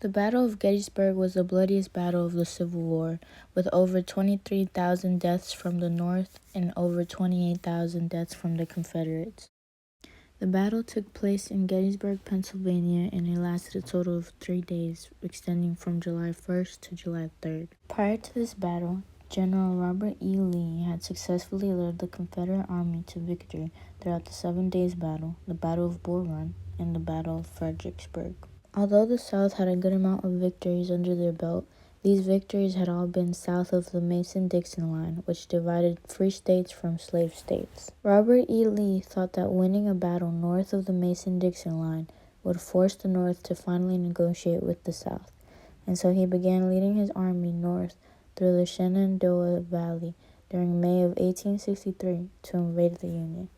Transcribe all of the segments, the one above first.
The Battle of Gettysburg was the bloodiest battle of the Civil War, with over 23,000 deaths from the North and over 28,000 deaths from the Confederates. The battle took place in Gettysburg, Pennsylvania, and it lasted a total of 3 days, extending from July 1st to July 3rd. Prior to this battle, General Robert E. Lee had successfully led the Confederate Army to victory throughout the 7 days battle, the Battle of Bull Run, and the Battle of Fredericksburg. Although the South had a good amount of victories under their belt, these victories had all been south of the Mason-Dixon line, which divided free states from slave states. Robert E. Lee thought that winning a battle north of the Mason-Dixon line would force the North to finally negotiate with the South, and so he began leading his army north through the Shenandoah Valley during May of 1863 to invade the Union.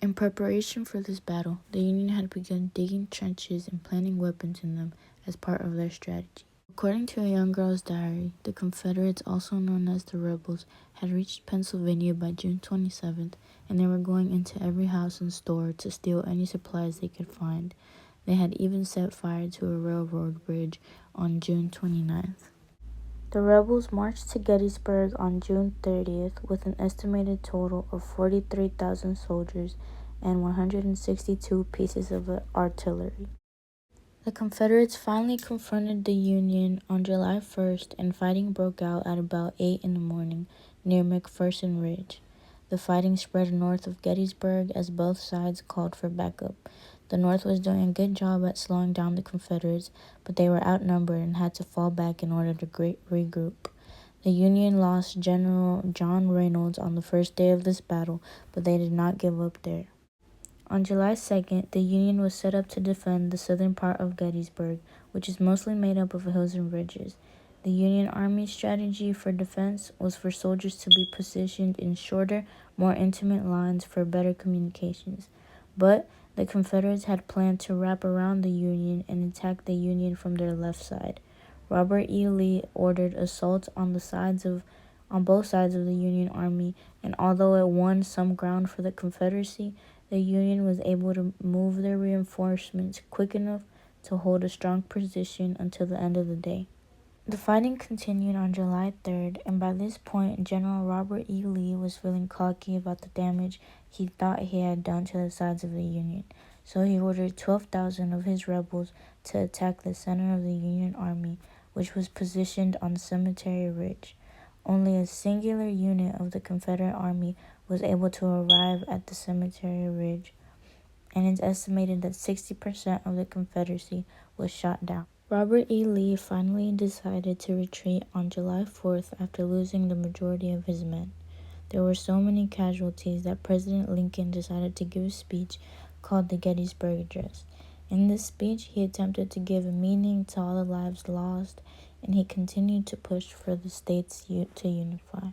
In preparation for this battle, the Union had begun digging trenches and planting weapons in them as part of their strategy. According to a young girl's diary, the Confederates, also known as the rebels, had reached Pennsylvania by June 27th, and they were going into every house and store to steal any supplies they could find. They had even set fire to a railroad bridge on June 29th. The rebels marched to Gettysburg on June 30th with an estimated total of 43,000 soldiers and 162 pieces of artillery. The Confederates finally confronted the Union on July 1st, and fighting broke out at about 8 in the morning near McPherson Ridge. The fighting spread north of Gettysburg as both sides called for backup. The North was doing a good job at slowing down the Confederates, but they were outnumbered and had to fall back in order to regroup. The Union lost General John Reynolds on the first day of this battle, but they did not give up there. On July 2nd, the Union was set up to defend the southern part of Gettysburg, which is mostly made up of hills and ridges. The Union Army's strategy for defense was for soldiers to be positioned in shorter, more intimate lines for better communications. But the Confederates had planned to wrap around the Union and attack the Union from their left side. Robert E. Lee ordered assaults on both sides of the Union Army, and although it won some ground for the Confederacy, the Union was able to move their reinforcements quick enough to hold a strong position until the end of the day. The fighting continued on July 3rd, and by this point, General Robert E. Lee was feeling cocky about the damage he thought he had done to the sides of the Union. So he ordered 12,000 of his rebels to attack the center of the Union Army, which was positioned on Cemetery Ridge. Only a singular unit of the Confederate Army was able to arrive at the Cemetery Ridge, and it's estimated that 60% of the Confederacy was shot down. Robert E. Lee finally decided to retreat on July 4th after losing the majority of his men. There were so many casualties that President Lincoln decided to give a speech called the Gettysburg Address. In this speech, he attempted to give a meaning to all the lives lost, and he continued to push for the states to unify.